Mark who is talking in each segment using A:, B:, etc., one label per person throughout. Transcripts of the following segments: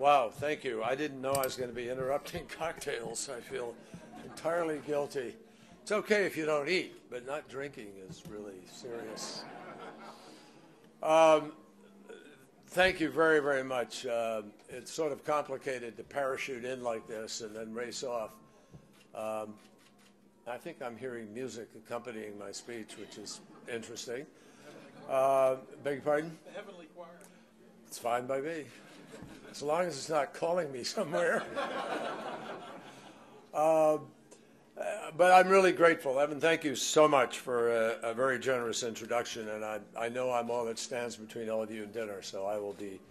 A: Wow, thank you. I didn't know I was going to be interrupting cocktails. I feel entirely guilty. It's okay if you don't eat, but not drinking is really serious. Thank you very, very much. It's sort of complicated to parachute in like this and then race off. I think I'm hearing music accompanying my speech, which is interesting. Beg your pardon?
B: The Heavenly Choir.
A: It's fine by me, as long as it's not calling me somewhere. But I'm really grateful. Evan, thank you so much for a very generous introduction, and I know I'm all that stands between all of you and dinner, so I will be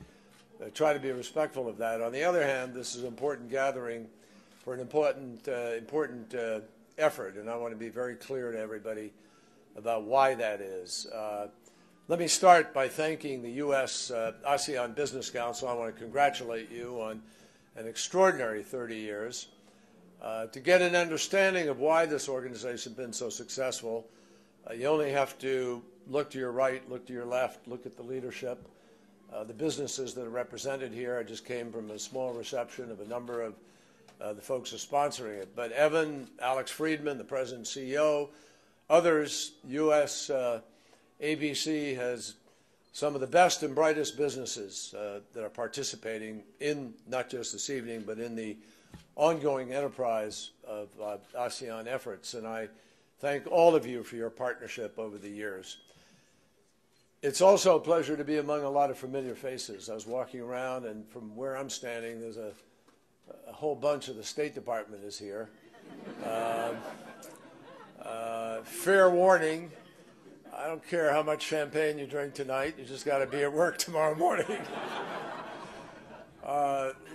A: try to be respectful of that. On the other hand, this is an important gathering for an important effort, and I want to be very clear to everybody about why that is. Let me start by thanking the U.S. ASEAN Business Council. I want to congratulate you on an extraordinary 30 years. To get an understanding of why this organization has been so successful, you only have to look to your right, look to your left, look at the leadership, the businesses that are represented here. I just came from a small reception of a number of the folks who are sponsoring it. But Evan, Alex Friedman, the President and CEO, others, U.S. ABC has some of the best and brightest businesses that are participating in not just this evening, but in the ongoing enterprise of ASEAN efforts. And I thank all of you for your partnership over the years. It's also a pleasure to be among a lot of familiar faces. I was walking around, and from where I'm standing, there's a whole bunch of the State Department is here. Fair warning, I don't care how much champagne you drink tonight, you just got to be at work tomorrow morning.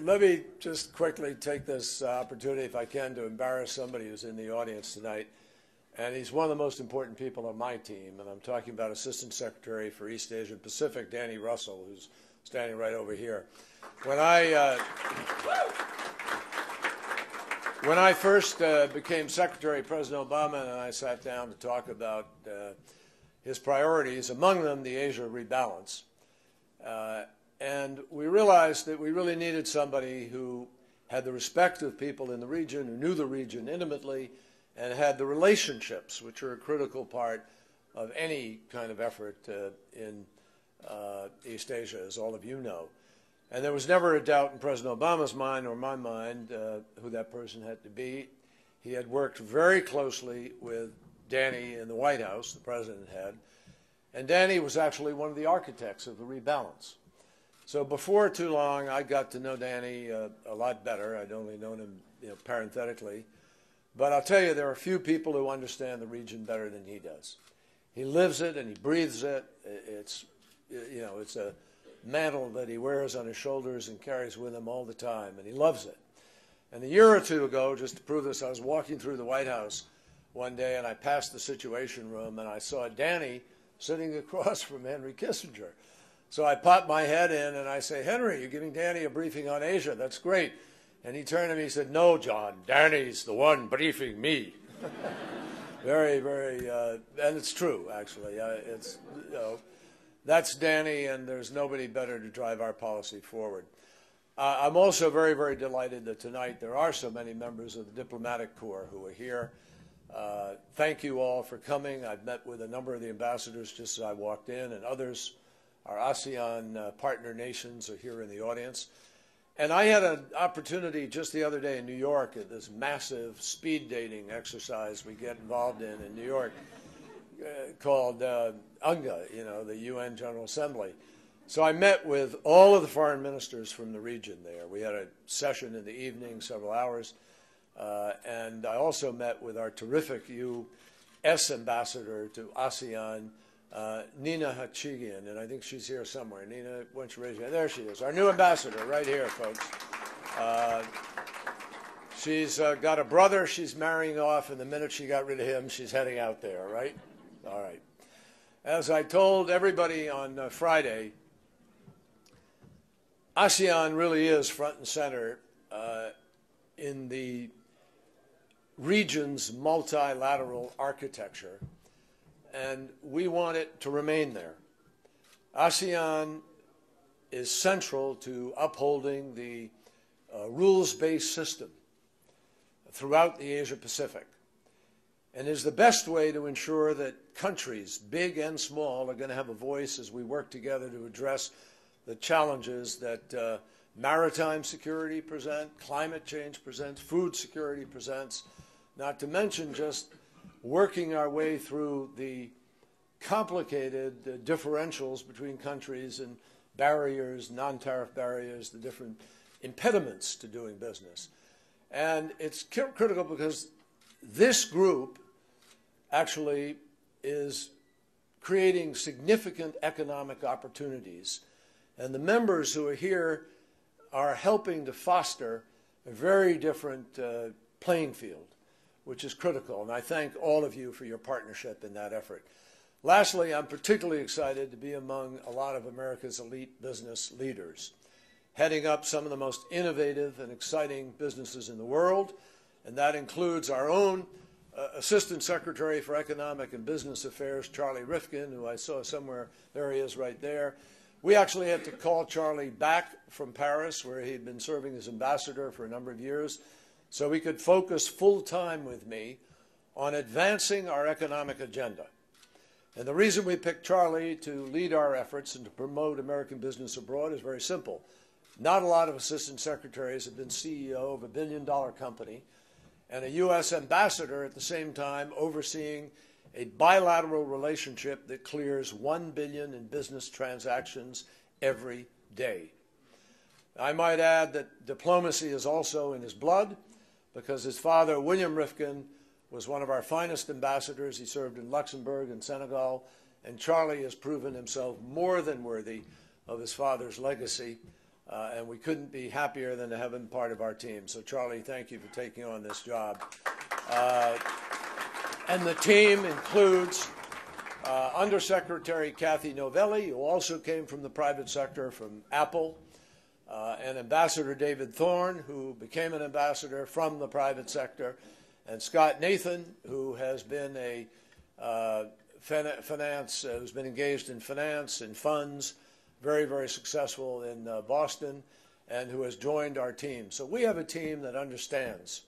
A: Let me just quickly take this opportunity, if I can, to embarrass somebody who's in the audience tonight. And he's one of the most important people on my team, and I'm talking about Assistant Secretary for East Asia and Pacific, Danny Russell, who's standing right over here. When I first became Secretary, President Obama and I sat down to talk about his priorities, among them the Asia rebalance. And we realized that we really needed somebody who had the respect of people in the region, who knew the region intimately, and had the relationships, which are a critical part of any kind of effort in East Asia, as all of you know. And there was never a doubt in President Obama's mind or my mind who that person had to be. He had worked very closely with Danny in the White House, the President had, and Danny was actually one of the architects of the rebalance. So before too long, I got to know Danny a lot better. I'd only known him, parenthetically. But I'll tell you, there are few people who understand the region better than he does. He lives it and he breathes it. It's a mantle that he wears on his shoulders and carries with him all the time, and he loves it. And a year or two ago, just to prove this, I was walking through the White House one day, and I passed the Situation Room, and I saw Danny sitting across from Henry Kissinger. So I popped my head in, and I say, "Henry, you're giving Danny a briefing on Asia. That's great." And he turned to me and said, "No, John, Danny's the one briefing me." Very, very, and it's true, actually. That's Danny, and there's nobody better to drive our policy forward. I'm also very, very delighted that tonight there are so many members of the Diplomatic Corps who are here. Thank you all for coming. I've met with a number of the ambassadors just as I walked in, and others. Our ASEAN partner nations are here in the audience. And I had an opportunity just the other day in New York at this massive speed dating exercise we get involved in New York called UNGA, the UN General Assembly. So I met with all of the foreign ministers from the region there. We had a session in the evening, several hours. And I also met with our terrific U.S. ambassador to ASEAN, Nina Hachigian, and I think she's here somewhere. Nina, why don't you raise your hand? There she is, our new ambassador, right here, folks. She's got a brother she's marrying off, and the minute she got rid of him, she's heading out there, right? All right. As I told everybody on Friday, ASEAN really is front and center in the region's multilateral architecture, and we want it to remain there. ASEAN is central to upholding the rules-based system throughout the Asia-Pacific, and is the best way to ensure that countries, big and small, are going to have a voice as we work together to address the challenges that maritime security present, climate change presents, food security presents, not to mention just working our way through the complicated differentials between countries and barriers, non-tariff barriers, the different impediments to doing business. And it's critical because this group actually is creating significant economic opportunities. And the members who are here are helping to foster a very different playing field, which is critical. And I thank all of you for your partnership in that effort. Lastly, I'm particularly excited to be among a lot of America's elite business leaders, heading up some of the most innovative and exciting businesses in the world, and that includes our own Assistant Secretary for Economic and Business Affairs, Charlie Rifkin, who I saw somewhere. There he is right there. We actually had to call Charlie back from Paris, where he'd been serving as ambassador for a number of years, so he could focus full-time with me on advancing our economic agenda. And the reason we picked Charlie to lead our efforts and to promote American business abroad is very simple. Not a lot of assistant secretaries have been CEO of a billion-dollar company, and a U.S. ambassador at the same time overseeing a bilateral relationship that clears $1 billion in business transactions every day. I might add that diplomacy is also in his blood, because his father, William Rifkin, was one of our finest ambassadors. He served in Luxembourg and Senegal, and Charlie has proven himself more than worthy of his father's legacy. And we couldn't be happier than to have him part of our team. So, Charlie, thank you for taking on this job. And the team includes Undersecretary Kathy Novelli, who also came from the private sector from Apple, and Ambassador David Thorne, who became an ambassador from the private sector, and Scott Nathan, who has been a who's been engaged in finance and funds, very, very successful in Boston, and who has joined our team. So we have a team that understands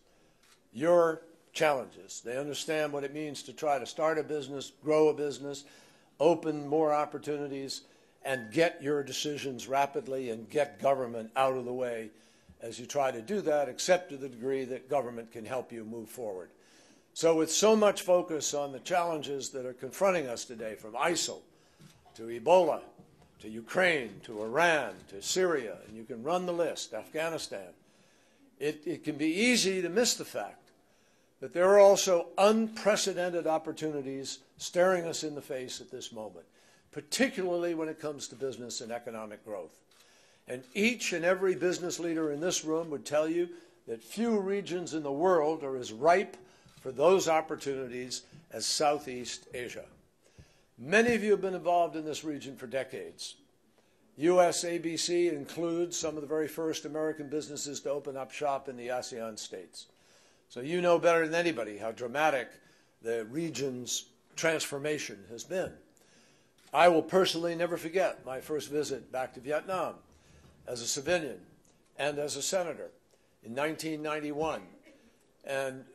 A: your challenges. They understand what it means to try to start a business, grow a business, open more opportunities, and get your decisions rapidly and get government out of the way as you try to do that, except to the degree that government can help you move forward. So with so much focus on the challenges that are confronting us today, from ISIL to Ebola, to Ukraine, to Iran, to Syria, and you can run the list, Afghanistan, it can be easy to miss the fact that there are also unprecedented opportunities staring us in the face at this moment, particularly when it comes to business and economic growth. And each and every business leader in this room would tell you that few regions in the world are as ripe for those opportunities as Southeast Asia. Many of you have been involved in this region for decades. US ABC includes some of the very first American businesses to open up shop in the ASEAN states. So you know better than anybody how dramatic the region's transformation has been. I will personally never forget my first visit back to Vietnam as a civilian and as a senator in 1991. And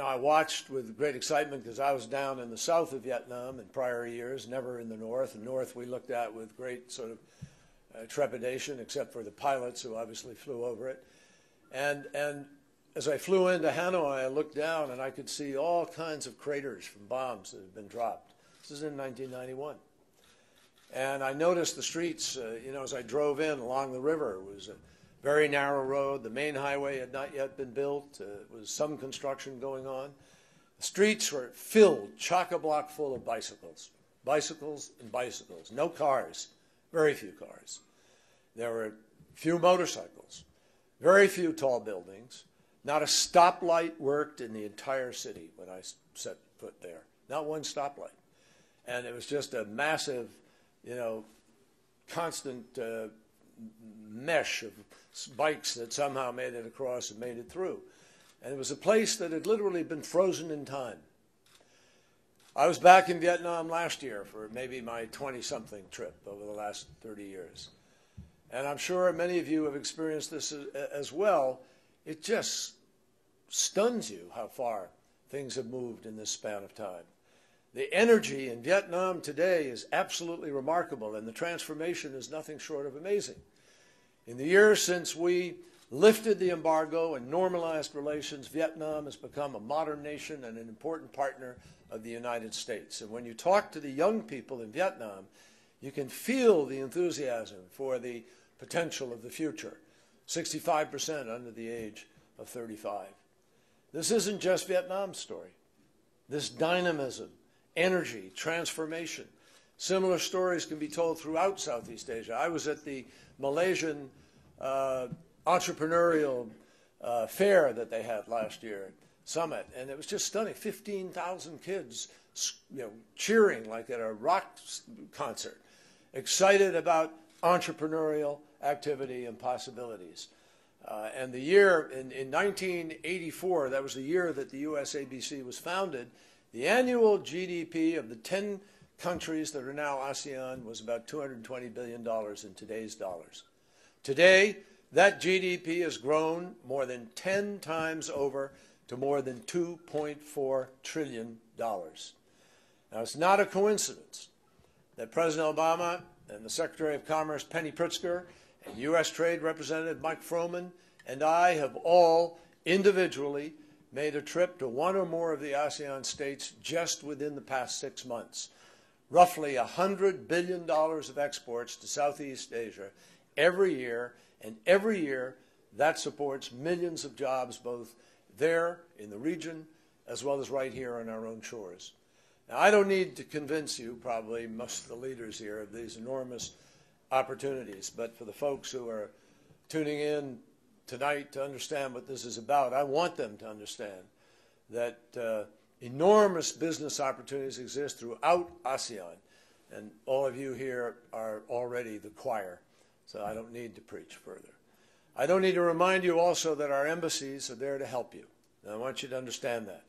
A: I watched with great excitement, because I was down in the south of Vietnam in prior years, never in the north. The north we looked at with great sort of trepidation, except for the pilots who obviously flew over it. And as I flew into Hanoi, I looked down and I could see all kinds of craters from bombs that had been dropped. This is in 1991. And I noticed the streets, as I drove in along the river. It was a very narrow road. The main highway had not yet been built. There was some construction going on. The streets were filled, chock-a-block full of bicycles. Bicycles and bicycles. No cars. Very few cars. There were few motorcycles. Very few tall buildings. Not a stoplight worked in the entire city when I set foot there. Not one stoplight. And it was just a massive, constant mesh of bikes that somehow made it across and made it through. And it was a place that had literally been frozen in time. I was back in Vietnam last year for maybe my 20-something trip over the last 30 years. and I'm sure many of you have experienced this as well, it just stuns you how far things have moved in this span of time. The energy in Vietnam today is absolutely remarkable, and the transformation is nothing short of amazing. In the years since we lifted the embargo and normalized relations, Vietnam has become a modern nation and an important partner of the United States. And when you talk to the young people in Vietnam, you can feel the enthusiasm for the potential of the future. 65% under the age of 35. This isn't just Vietnam's story. This dynamism, energy, transformation, similar stories can be told throughout Southeast Asia. I was at the Malaysian entrepreneurial fair that they had last year, summit, and it was just stunning. 15,000 kids, cheering like at a rock concert, excited about entrepreneurial activity and possibilities. And the year, in 1984, that was the year that the USABC was founded, the annual GDP of the 10 countries that are now ASEAN was about $220 billion in today's dollars. Today, that GDP has grown more than 10 times over to more than $2.4 trillion. Now, it's not a coincidence that President Obama and the Secretary of Commerce, Penny Pritzker, and U.S. Trade Representative Mike Froman and I have all individually made a trip to one or more of the ASEAN states just within the past 6 months. Roughly $100 billion of exports to Southeast Asia every year, and every year that supports millions of jobs both there in the region as well as right here on our own shores. Now, I don't need to convince you, probably most of the leaders here, of these enormous opportunities, but for the folks who are tuning in tonight to understand what this is about, I want them to understand that enormous business opportunities exist throughout ASEAN, and all of you here are already the choir, so I don't need to preach further. I don't need to remind you also that our embassies are there to help you, and I want you to understand that.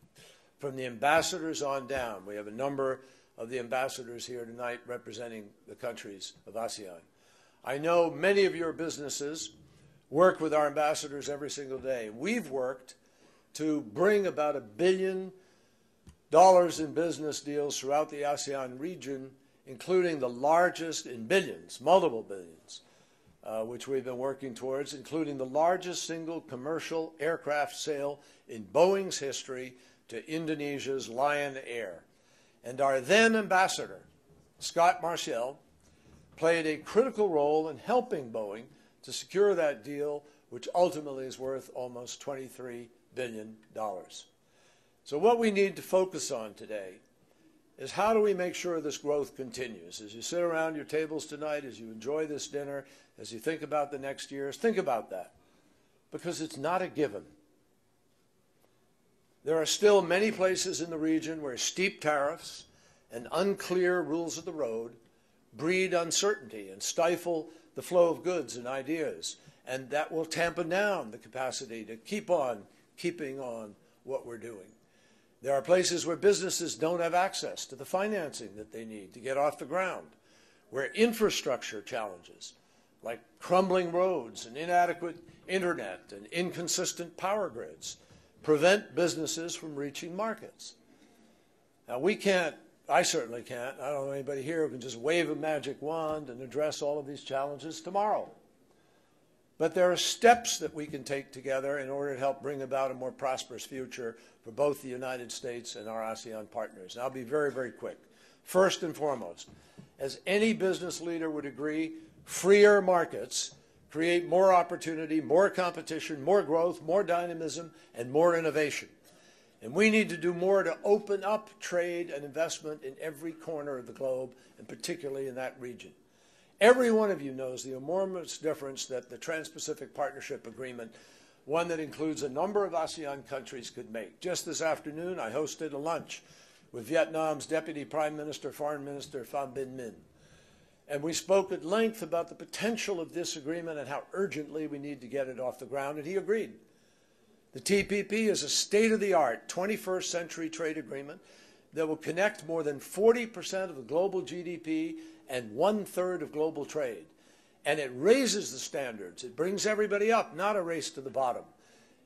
A: From the ambassadors on down, we have a number of the ambassadors here tonight representing the countries of ASEAN. I know many of your businesses work with our ambassadors every single day. We've worked to bring about $1 billion in business deals throughout the ASEAN region, including the largest in billions, multiple billions, which we've been working towards, including the largest single commercial aircraft sale in Boeing's history to Indonesia's Lion Air. And our then ambassador, Scott Marciel, played a critical role in helping Boeing to secure that deal, which ultimately is worth almost $23 billion. So what we need to focus on today is how do we make sure this growth continues? As you sit around your tables tonight, as you enjoy this dinner, as you think about the next years, think about that, because it's not a given. There are still many places in the region where steep tariffs and unclear rules of the road breed uncertainty and stifle the flow of goods and ideas, and that will tampen down the capacity to keep on keeping on what we're doing. There are places where businesses don't have access to the financing that they need to get off the ground, where infrastructure challenges, like crumbling roads and inadequate internet and inconsistent power grids, prevent businesses from reaching markets. Now, we can't, I certainly can't, I don't know anybody here who can just wave a magic wand and address all of these challenges tomorrow. But there are steps that we can take together in order to help bring about a more prosperous future for both the United States and our ASEAN partners. And I'll be very, very quick. First and foremost, as any business leader would agree, freer markets create more opportunity, more competition, more growth, more dynamism, and more innovation. And we need to do more to open up trade and investment in every corner of the globe, and particularly in that region. Every one of you knows the enormous difference that the Trans-Pacific Partnership Agreement, one that includes a number of ASEAN countries, could make. Just this afternoon, I hosted a lunch with Vietnam's Deputy Prime Minister, Foreign Minister Pham Binh Minh. And we spoke at length about the potential of this agreement and how urgently we need to get it off the ground, and he agreed. The TPP is a state-of-the-art 21st century trade agreement that will connect more than 40% of the global GDP and 1/3 of global trade. and it raises the standards. It brings everybody up, not a race to the bottom.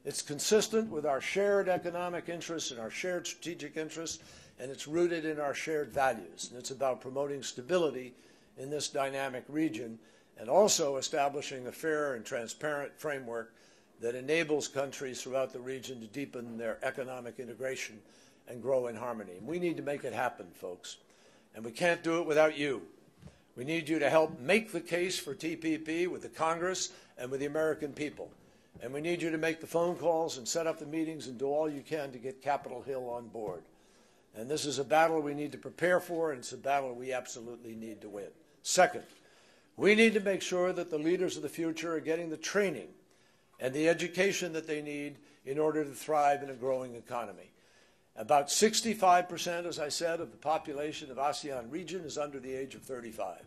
A: It's consistent with our shared economic interests and our shared strategic interests, and it's rooted in our shared values. And it's about promoting stability in this dynamic region and also establishing a fair and transparent framework that enables countries throughout the region to deepen their economic integration and grow in harmony. And we need to make it happen, folks. And we can't do it without you. We need you to help make the case for TPP with the Congress and with the American people. And we need you to make the phone calls and set up the meetings and do all you can to get Capitol Hill on board. And this is a battle we need to prepare for, and it's a battle we absolutely need to win. Second, we need to make sure that the leaders of the future are getting the training and the education that they need in order to thrive in a growing economy. About 65%, as I said, of the population of ASEAN region is under the age of 35.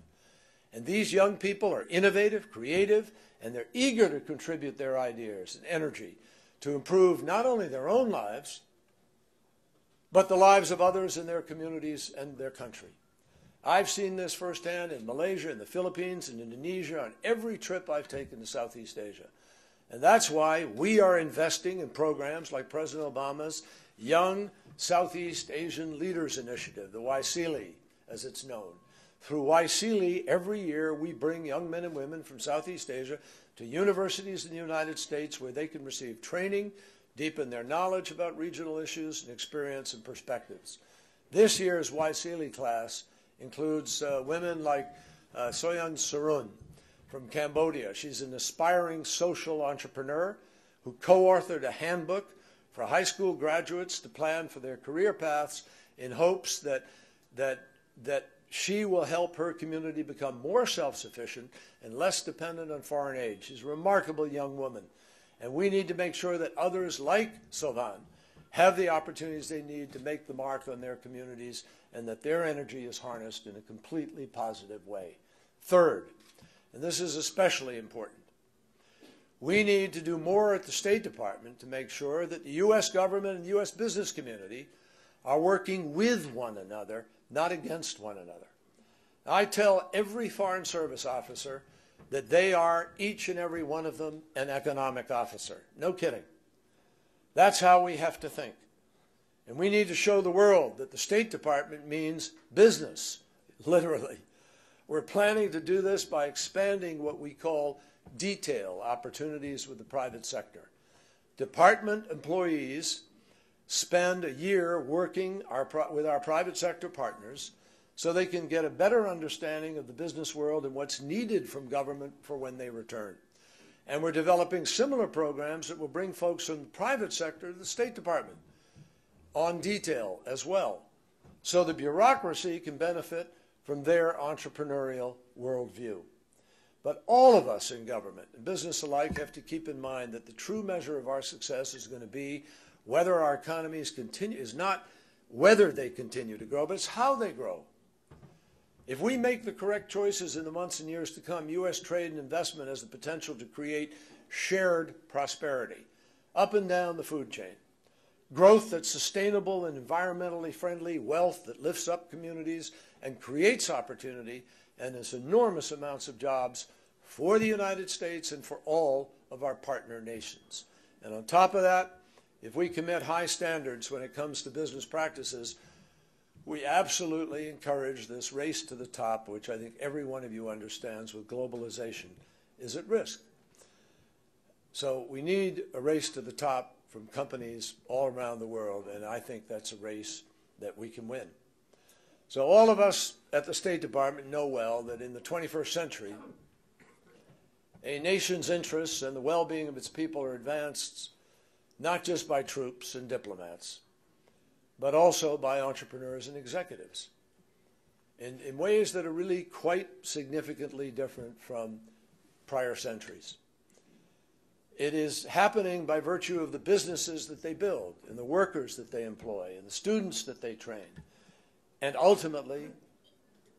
A: And these young people are innovative, creative, and they're eager to contribute their ideas and energy to improve not only their own lives, but the lives of others in their communities and their country. I've seen this firsthand in Malaysia, in the Philippines, and Indonesia on every trip I've taken to Southeast Asia. And that's why we are investing in programs like President Obama's Young Southeast Asian Leaders Initiative, the YSEALI, as it's known. Through YSEALI, every year we bring young men and women from Southeast Asia to universities in the United States where they can receive training, deepen their knowledge about regional issues and experience and perspectives. This year's YSEALI class includes women like Soyeon Sarun from Cambodia. She's an aspiring social entrepreneur who co-authored a handbook for high school graduates to plan for their career paths in hopes that she will help her community become more self-sufficient and less dependent on foreign aid. She's a remarkable young woman. And we need to make sure that others like Sovan have the opportunities they need to make the mark on their communities and that their energy is harnessed in a completely positive way. Third, and this is especially important, we need to do more at the State Department to make sure that the U.S. government and the U.S. business community are working with one another, not against one another. I tell every Foreign Service officer that they are, each and every one of them, an economic officer. No kidding. That's how we have to think. And we need to show the world that the State Department means business, literally. We're planning to do this by expanding what we call detail opportunities with the private sector. Department employees spend a year working with our private sector partners so they can get a better understanding of the business world and what's needed from government for when they return. And we're developing similar programs that will bring folks from the private sector to the State Department on detail as well, so the bureaucracy can benefit from their entrepreneurial worldview. But all of us in government and business alike have to keep in mind that the true measure of our success is going to be whether our economies continue, is not whether they continue to grow, but it's how they grow. If we make the correct choices in the months and years to come, U.S. trade and investment has the potential to create shared prosperity up and down the food chain. Growth that's sustainable and environmentally friendly, wealth that lifts up communities and creates opportunity, and there's enormous amounts of jobs for the United States and for all of our partner nations. And on top of that, if we commit high standards when it comes to business practices, we absolutely encourage this race to the top, which I think every one of you understands with globalization is at risk. So we need a race to the top from companies all around the world, and I think that's a race that we can win. So all of us at the State Department know well that in the 21st century, a nation's interests and the well-being of its people are advanced not just by troops and diplomats, but also by entrepreneurs and executives in ways that are really quite significantly different from prior centuries. It is happening by virtue of the businesses that they build and the workers that they employ and the students that they train, and ultimately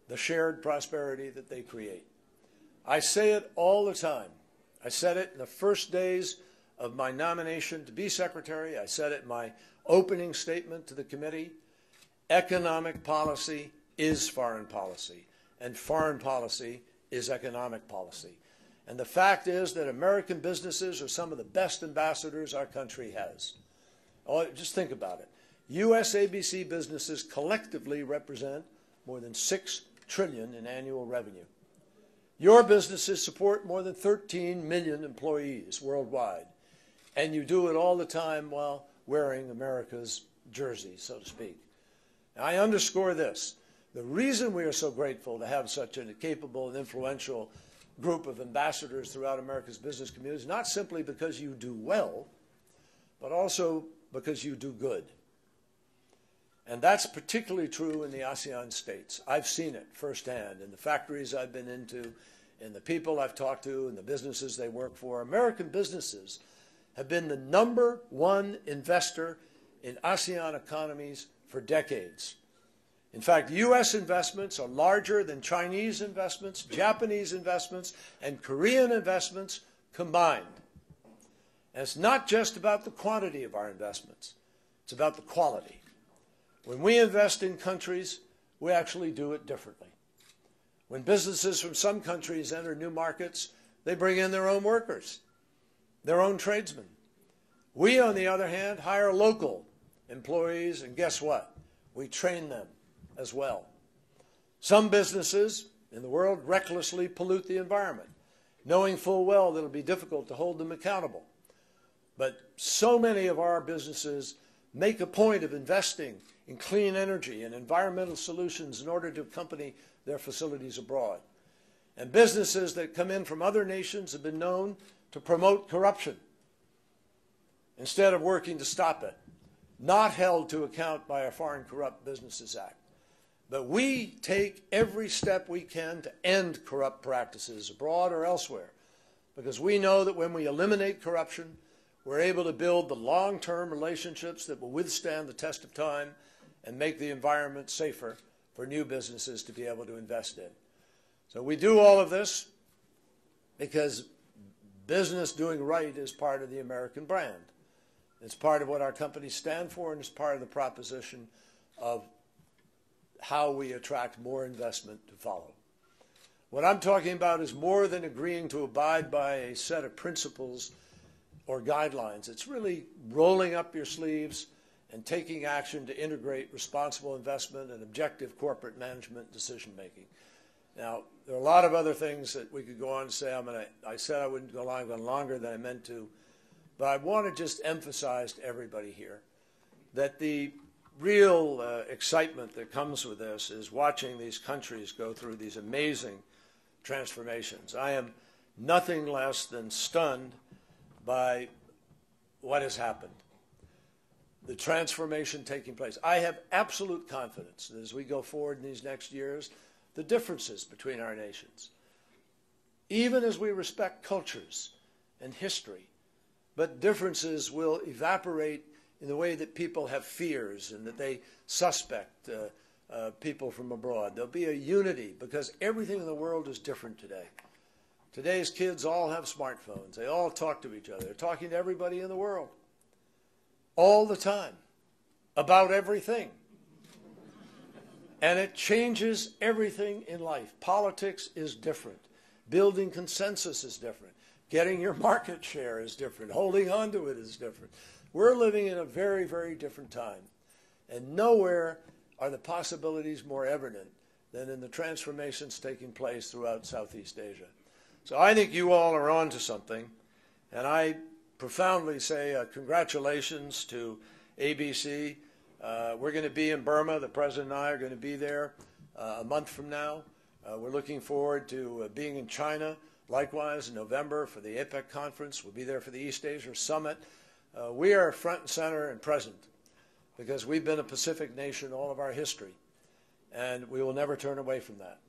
A: the shared prosperity that they create. I say it all the time. I said it in the first days of my nomination to be secretary. I said it in my opening statement to the committee. Economic policy is foreign policy, and foreign policy is economic policy. And the fact is that American businesses are some of the best ambassadors our country has. Oh, just think about it. U.S. ABC businesses collectively represent more than $6 trillion in annual revenue. Your businesses support more than 13 million employees worldwide, and you do it all the time while wearing America's jersey, so to speak. Now, I underscore this. The reason we are so grateful to have such a capable and influential group of ambassadors throughout America's business community is not simply because you do well, but also because you do good. And that's particularly true in the ASEAN states. I've seen it firsthand in the factories I've been into, in the people I've talked to, in the businesses they work for. American businesses have been the #1 investor in ASEAN economies for decades. In fact, U.S. investments are larger than Chinese investments, Japanese investments, and Korean investments combined. And it's not just about the quantity of our investments. It's about the quality. When we invest in countries, we actually do it differently. When businesses from some countries enter new markets, they bring in their own workers, their own tradesmen. We, on the other hand, hire local employees, and guess what? We train them as well. Some businesses in the world recklessly pollute the environment, knowing full well that it'll be difficult to hold them accountable. But so many of our businesses make a point of investing in clean energy and environmental solutions in order to accompany their facilities abroad. And businesses that come in from other nations have been known to promote corruption instead of working to stop it, not held to account by our Foreign Corrupt Businesses Act. But we take every step we can to end corrupt practices abroad or elsewhere, because we know that when we eliminate corruption, we're able to build the long-term relationships that will withstand the test of time and make the environment safer for new businesses to be able to invest in. So we do all of this because business doing right is part of the American brand. It's part of what our companies stand for, and it's part of the proposition of how we attract more investment to follow. What I'm talking about is more than agreeing to abide by a set of principles or guidelines. It's really rolling up your sleeves and taking action to integrate responsible investment and objective corporate management decision-making. Now, there are a lot of other things that we could go on and say. I said I wouldn't go on longer than I meant to, but I want to just emphasize to everybody here that the real excitement that comes with this is watching these countries go through these amazing transformations. I am nothing less than stunned by what has happened, the transformation taking place. I have absolute confidence that as we go forward in these next years, the differences between our nations, even as we respect cultures and history, but differences will evaporate in the way that people have fears and that they suspect people from abroad. There'll be a unity because everything in the world is different today. Today's kids all have smartphones. They all talk to each other. They're talking to everybody in the world all the time about everything. And it changes everything in life. Politics is different. Building consensus is different. Getting your market share is different. Holding on to it is different. We're living in a very, very different time. And nowhere are the possibilities more evident than in the transformations taking place throughout Southeast Asia. So I think you all are on to something. And I profoundly say congratulations to ABC. We're going to be in Burma. The President and I are going to be there a month from now. We're looking forward to being in China, likewise, in November for the APEC conference. We'll be there for the East Asia Summit. We are front and center and present because we've been a Pacific nation all of our history, and we will never turn away from that.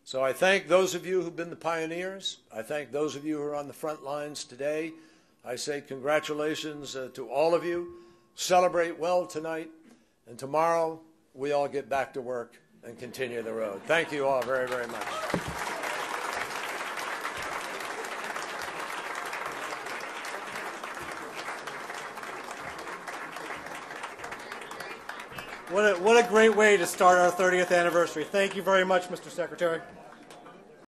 A: So I thank those of you who've been the pioneers. I thank those of you who are on the front lines today. I say congratulations to all of you. Celebrate well tonight, and tomorrow we all get back to work and continue the road. Thank you all very, very much.
B: What a great way to start our 30th anniversary. Thank you very much, Mr. Secretary.